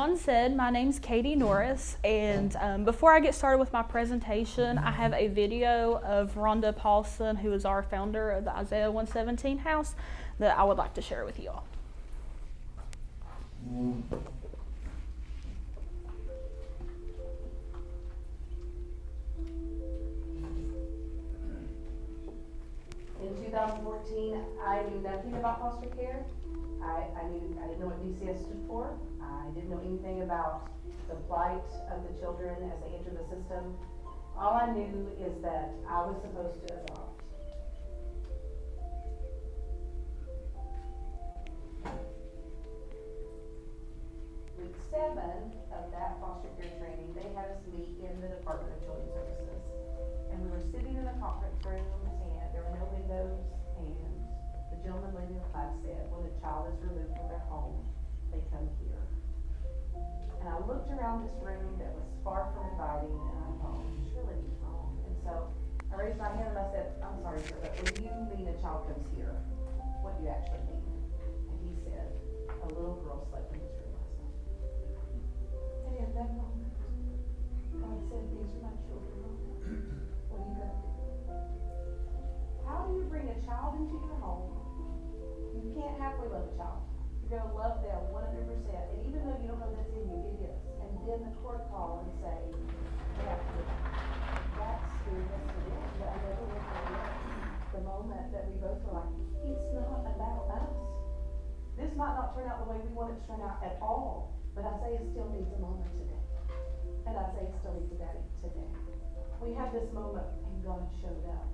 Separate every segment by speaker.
Speaker 1: Sean said, my name's Katie Norris, and before I get started with my presentation, I have a video of Rhonda Paulson, who is our founder of the Isaiah 117 House, that I would like to share with you all.
Speaker 2: In 2014, I knew nothing about foster care. I didn't know what DCS stood for. I didn't know anything about the plight of the children as they enter the system. All I knew is that I was supposed to adopt. Week 7 of that foster care training, they had us meet in the Department of Children's Services. And we were sitting in a conference room, and there were no windows, and the gentleman leading the class said, when a child is removed from their home, they come here. And I looked around this room that was far from inviting, and I thought, surely he's wrong. And so I raised my hand and I said, I'm sorry, sir, but when you mean a child comes here, what do you actually mean? And he said, a little girl slept in this room last night. And at that moment, God said, these are my children. What are you going to do? How do you bring a child into your home? You can't halfway love a child. You're going to love them 100%. And even though you don't know that's in you, it is. And then the court call and say, we have to do that. That scared us to death. But I never will forget the moment that we both were like, it's not about us. This might not turn out the way we want it to turn out at all. But Isaiah still needs a moment today. And Isaiah still needs a daddy today. We had this moment and God showed up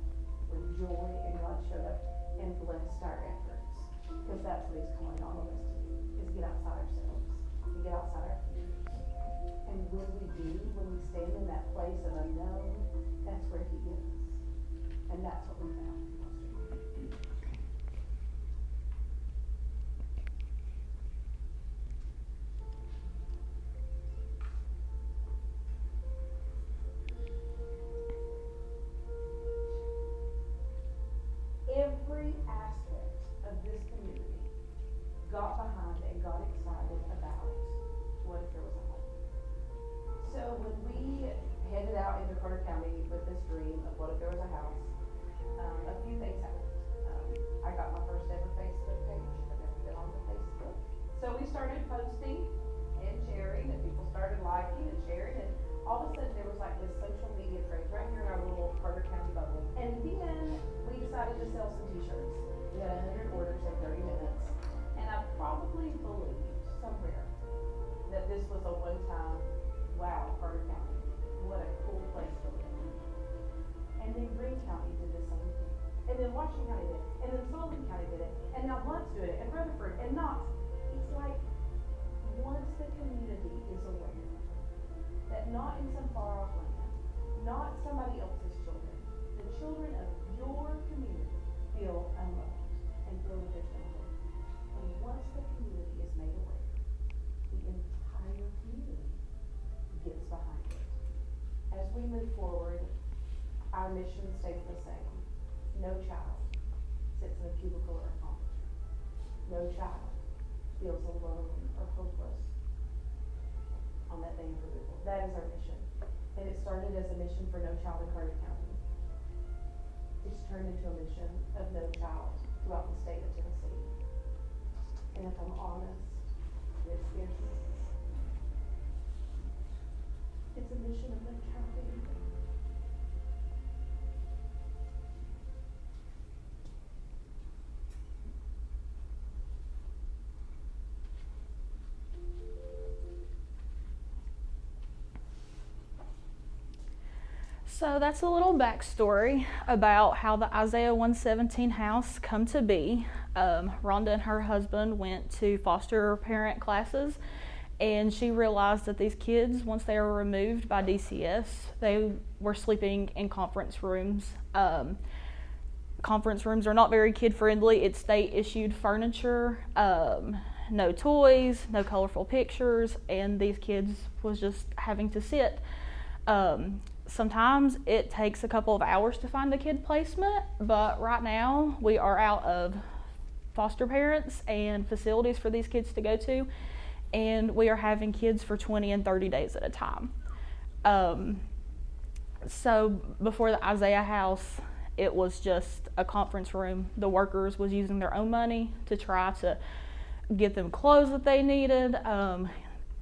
Speaker 2: with joy, and God showed up and blessed our efforts. Because that's what he's calling all of us to do, is get outside ourselves and get outside our fears. And when we do, when we stand in that place of unknown, that's where he is. And that's what we found in foster care. Every aspect of this community got behind and got excited about what if there was a home. So when we headed out into Carter County with this dream of what if there was a house, a few things happened. I got my first ever Facebook page. I've never been on the Facebook. So we started posting and sharing, and people started liking and sharing, and all of a sudden there was like this social media craze right here in our little Carter County bubble. And then we decided to sell some t-shirts. We had 100 orders in 30 minutes. And I probably believed somewhere that this was a one-time, wow, Carter County, what a cool place to live. And then Greene County did the same thing. And then Washington County did it. And then Sullivan County did it. And now Blunt's doing it. And Rutherford. And Knox. It's like, once the community is aware that not in some far-off land, not somebody else's children, the children of your community feel unloved and feel that there's no hope. And once the community is made aware, the entire community gets behind it. As we move forward, our mission stays the same. No child sits in a cubicle or a conference room. No child feels alone or hopeless on that day of removal. That is our mission. And it started as a mission for no child in Carter County. It's turned into a mission of no child throughout the state of Tennessee. And if I'm honest, it scares me. It's a mission of no child anywhere.
Speaker 1: So that's a little backstory about how the Isaiah 117 house come to be. Rhonda and her husband went to foster parent classes, and she realized that these kids, once they were removed by DCS, they were sleeping in conference rooms. Conference rooms are not very kid friendly. It's state issued furniture, no toys, no colorful pictures, and these kids was just having to sit. Sometimes it takes a couple of hours to find a kid placement, but right now we are out of foster parents and facilities for these kids to go to, and we are having kids for 20 and 30 days at a time. So before the Isaiah house, it was just a conference room. The workers was using their own money to try to get them clothes that they needed.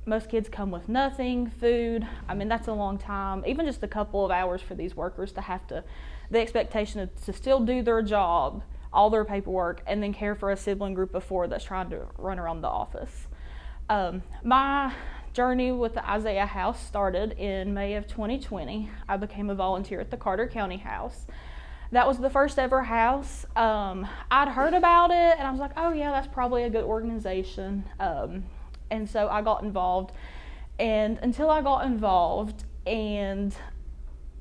Speaker 1: Most kids come with nothing, food. I mean, that's a long time, even just a couple of hours for these workers to have to, the expectation is to still do their job, all their paperwork, and then care for a sibling group of 4 that's trying to run around the office. My journey with the Isaiah house started in May of 2020. I became a volunteer at the Carter County house. That was the first ever house. I'd heard about it and I was like, oh yeah, that's probably a good organization. And so I got involved, and until I got involved and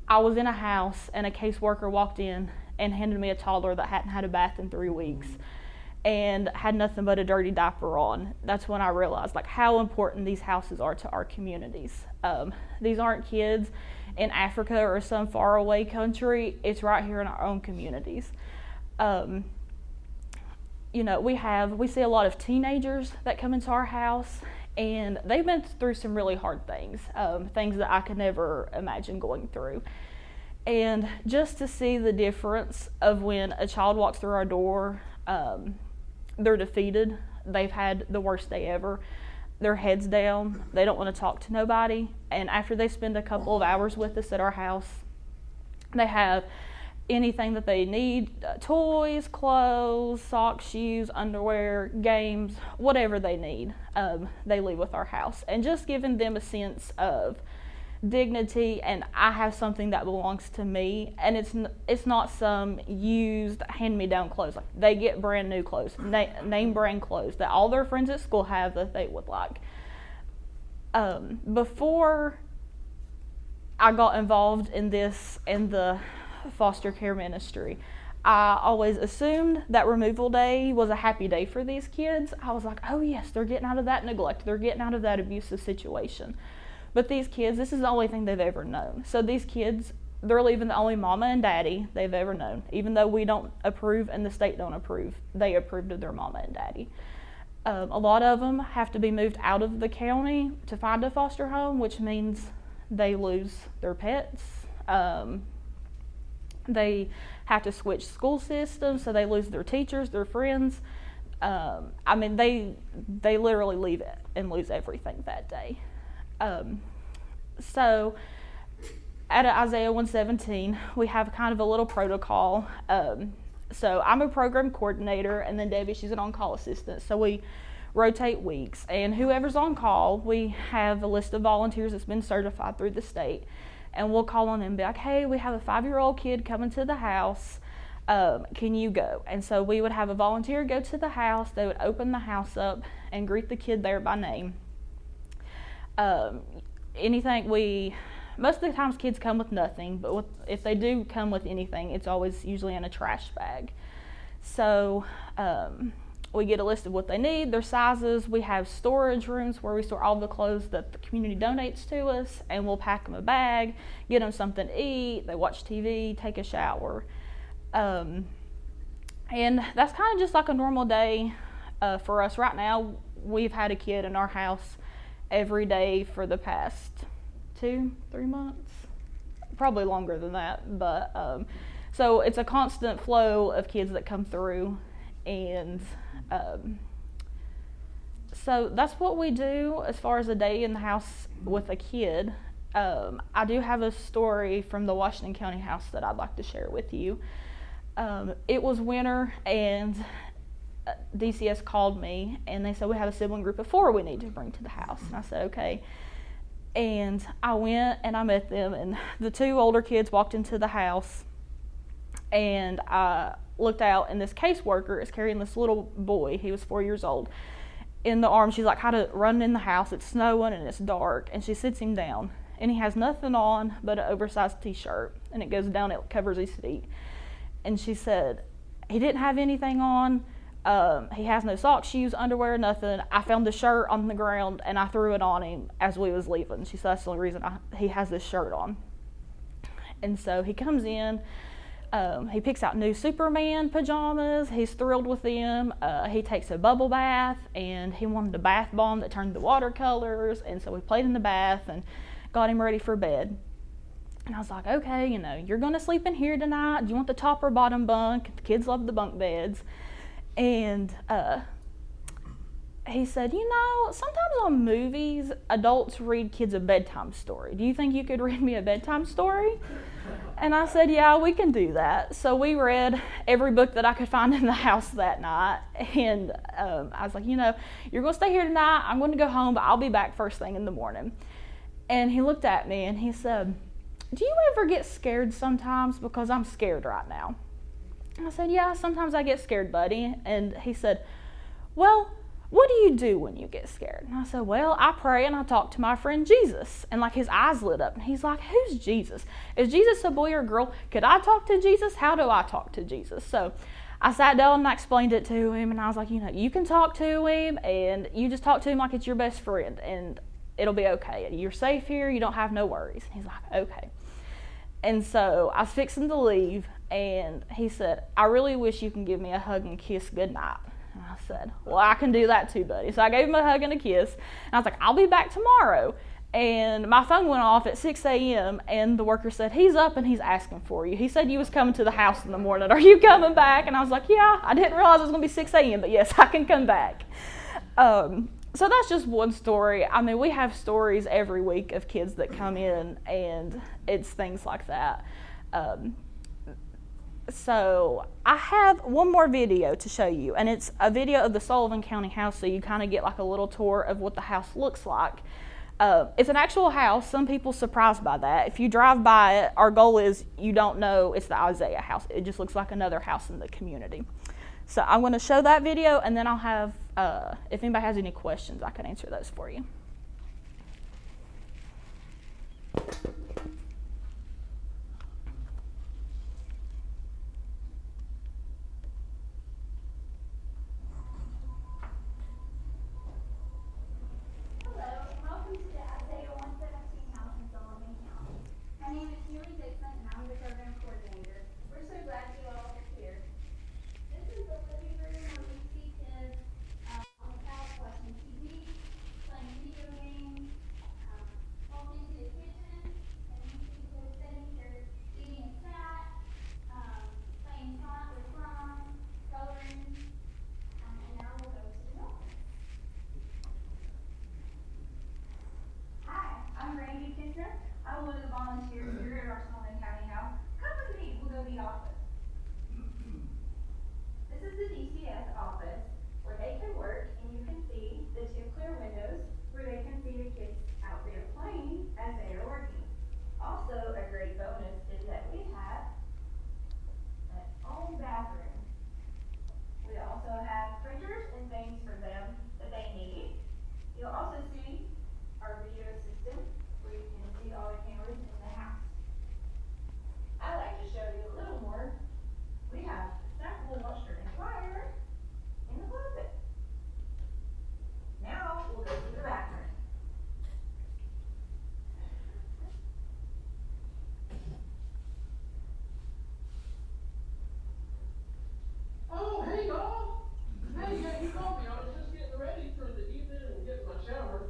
Speaker 1: I was in a house and a caseworker walked in and handed me a toddler that hadn't had a bath in 3 weeks and had nothing but a dirty diaper on, that's when I realized like how important these houses are to our communities. These aren't kids in Africa or some faraway country. It's right here in our own communities. You know, we see a lot of teenagers that come into our house, and they've been through some really hard things, things that I could never imagine going through. And just to see the difference of when a child walks through our door, they're defeated. They've had the worst day ever. Their heads down. They don't want to talk to nobody. And after they spend a couple of hours with us at our house, they have anything that they need, toys, clothes, socks, shoes, underwear, games, whatever they need, they leave with our house. And just giving them a sense of dignity, and I have something that belongs to me, and it's not some used hand-me-down clothes. Like, they get brand new clothes, name brand clothes that all their friends at school have that they would like. Before I got involved in the foster care ministry, I always assumed that removal day was a happy day for these kids. I was like, oh yes, they're getting out of that neglect, they're getting out of that abusive situation. But these kids, this is the only thing they've ever known. So these kids, they're leaving the only mama and daddy they've ever known. Even though we don't approve and the state don't approve, they approved of their mama and daddy. A lot of them have to be moved out of the county to find a foster home, which means they lose their pets. They have to switch school systems, so they lose their teachers, their friends. I mean, they literally leave it and lose everything that day. So at Isaiah 117, we have kind of a little protocol. So I'm a program coordinator, and then Debbie, she's an on-call assistant. So we rotate weeks, and whoever's on call, we have a list of volunteers that's been certified through the state, and we'll call on them and be like, hey, we have a 5-year-old kid coming to the house. Can you go? And so we would have a volunteer go to the house. They would open the house up and greet the kid there by name. Most of the times kids come with nothing, but if they do come with anything, it's always usually in a trash bag. So we get a list of what they need, their sizes. We have storage rooms where we store all the clothes that the community donates to us, and we'll pack them a bag, get them something to eat, they watch TV, take a shower. And that's kind of just like a normal day for us. Right now, we've had a kid in our house every day for the past 2-3 months, probably longer than that, but so it's a constant flow of kids that come through, and so that's what we do as far as a day in the house with a kid. I do have a story from the Washington County house that I'd like to share with you. It was winter, and DCS called me and they said, we have a sibling group of 4 we need to bring to the house. And I said, okay. And I went and I met them, and the 2 older kids walked into the house, and I looked out, and this caseworker is carrying this little boy, he was 4 years old, in the arms. She's like kind of running in the house, it's snowing and it's dark, and she sits him down, and he has nothing on but an oversized t-shirt, and it goes down, it covers his feet. And she said, he didn't have anything on. He has no socks, shoes, underwear, nothing. I found the shirt on the ground and I threw it on him as we was leaving. She said, that's the only reason he has this shirt on. And so he comes in. He picks out new Superman pajamas. He's thrilled with them. He takes a bubble bath, and he wanted a bath bomb that turned to watercolors. And so we played in the bath and got him ready for bed. And I was like, okay, you're going to sleep in here tonight. Do you want the top or bottom bunk? The kids love the bunk beds. And he said, sometimes on movies, adults read kids a bedtime story. Do you think you could read me a bedtime story? And I said, yeah, we can do that. So we read every book that I could find in the house that night. And I was like, you're going to stay here tonight. I'm going to go home, but I'll be back first thing in the morning. And he looked at me and he said, do you ever get scared sometimes? Because I'm scared right now. And I said, yeah, sometimes I get scared, buddy. And he said, well, what do you do when you get scared? And I said, well, I pray and I talk to my friend Jesus. And his eyes lit up and he's like, who's Jesus? Is Jesus a boy or a girl? Could I talk to Jesus? How do I talk to Jesus? So I sat down and I explained it to him, and I was like, you can talk to him, and you just talk to him like it's your best friend, and it'll be okay. You're safe here. You don't have no worries. And he's like, okay. And so I was fixing to leave, and he said, I really wish you can give me a hug and kiss goodnight. And I said, well, I can do that too, buddy. So I gave him a hug and a kiss. And I was like, I'll be back tomorrow. And my phone went off at 6 a.m. and the worker said, he's up and he's asking for you. He said you was coming to the house in the morning. Are you coming back? And I was like, yeah, I didn't realize it was going to be 6 a.m., but yes, I can come back. So that's just one story. I mean, we have stories every week of kids that come in, and it's things like that. So I have one more video to show you, and it's a video of the Sullivan County house, so you kind of get a little tour of what the house looks like. It's an actual house. Some people surprised by that. If you drive by it, our goal is you don't know it's the Isaiah house. It just looks like another house in the community. So I'm going to show that video, and then I'll have, if anybody has any questions, I can answer those for you.
Speaker 2: I'm one of the volunteers here at our Sullivan County House. Come with me, we'll go to the office. This is the DCS office where they can work, and you can see the two clear windows where they can see the kids out there playing as they are working. Also, a great bonus is that we have an own bathroom. We also have printers and things for them that they need. You'll also see our video system where you can see all the cameras in the house. I'd like to show you a little more. We have a stackable washer and dryer in the closet. Now we'll go to the bathroom.
Speaker 3: Oh, hey y'all! Hey, yeah, you called me. I was just getting ready for the evening and getting my shower.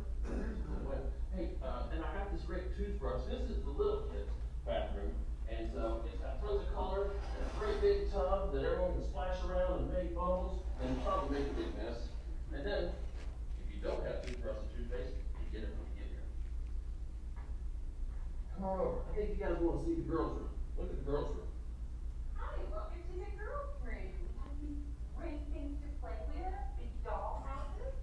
Speaker 3: Hey, and I got this great toothbrush. This is the little kid's bathroom, and so it's got tons of color and a great big tub that everyone can splash around and make bubbles and probably make a big mess. And then, if you don't have toothbrush and toothpaste, you get it when you get here. Come on over. I think you guys want to see the girls' room. Look at the girls' room.
Speaker 2: Hi, welcome to the girls' room. We have these great things to play with, big doll houses.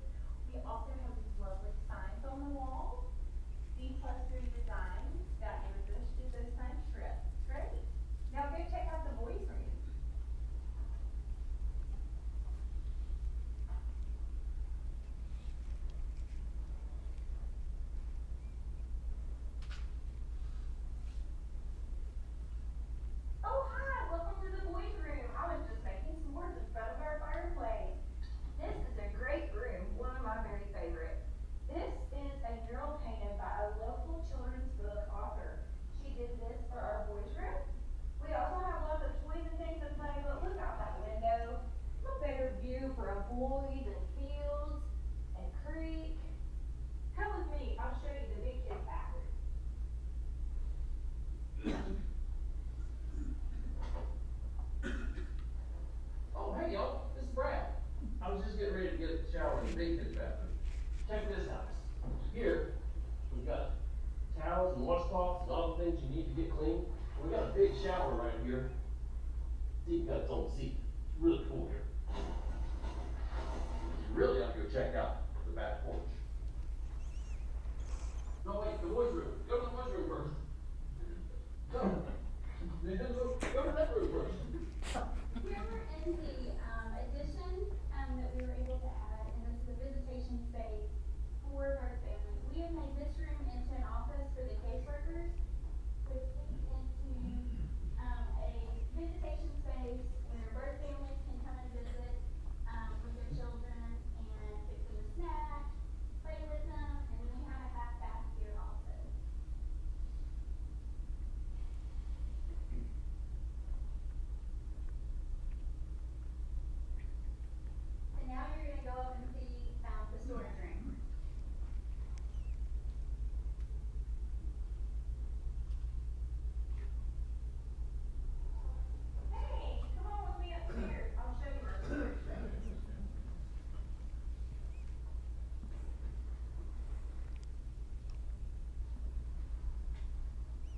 Speaker 2: We also have these lovely signs on the wall. D+3 design. Scott Bush did those signs for us. Great. Now go check out the boys' room. voids and fields and creek. Come with me, I'll show you the big kid's bathroom.
Speaker 3: Oh, hey y'all, this is Brad. I was just getting ready to get a shower in the big kid's bathroom. Check this out. Here, we've got towels and washcloths and all the things you need to get clean. We got a big shower right here. See, you got its own seat. It's really cool here. You really ought to go check out the back porch. No, wait, the boys' room. Go to the boys' room first. Go. Go to that room first.
Speaker 4: Here we're in the addition that we were able to add, and this is a visitation space for our family. We have made this room into an office for the caseworkers, which leads into a visitation space where birth families can come and visit with their children and fix them a snack, play with them, and then we have a half bath here also. And now you're gonna go up and see the storage room.
Speaker 2: Hey, come on with me upstairs, I'll show you our storage space.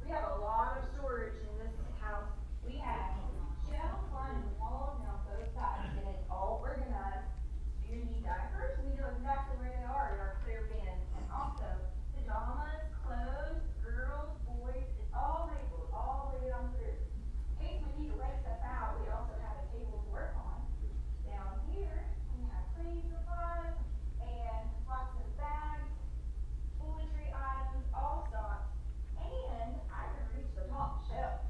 Speaker 2: We have a lot of storage in this house. We have shelves lining the walls down both sides, and it's all organized. Do you need diapers? We know exactly where they are in our clear bins, and also pajamas, clothes, girls, boys, it's all labeled all the way down through. In case we need to lay stuff out, we also have a table to work on. Down here, we have cleaning supplies and lots of bags, toiletry items, all stocked. And I can reach the top shelf.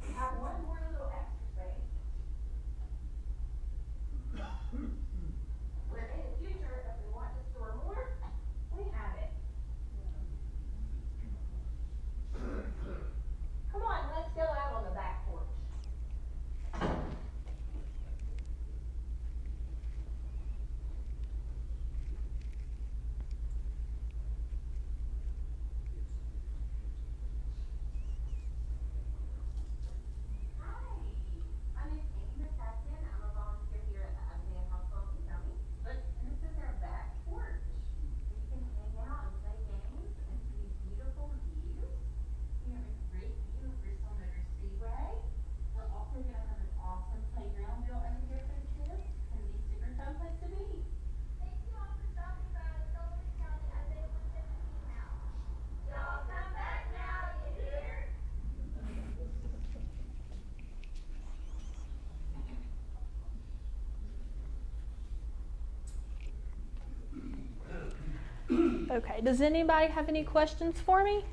Speaker 2: We have one more little extra space. Where in the future, if we want to store more, we have it. Come on, let's go out on the back porch.
Speaker 4: Hi, my name's Amy McCaskian. I'm a volunteer here at the Isaiah House-Katy County. And this is our back porch. We can hang out and play games and see beautiful views. We have a great view of Bristol Motor Speedway. We're also gonna have an awesome playground built over here for the kids, and be super fun place to be. Thank you all for stopping by the Sullivan County Isaiah 117 house. Y'all come back now, you hear?
Speaker 1: Okay, does anybody have any questions for me?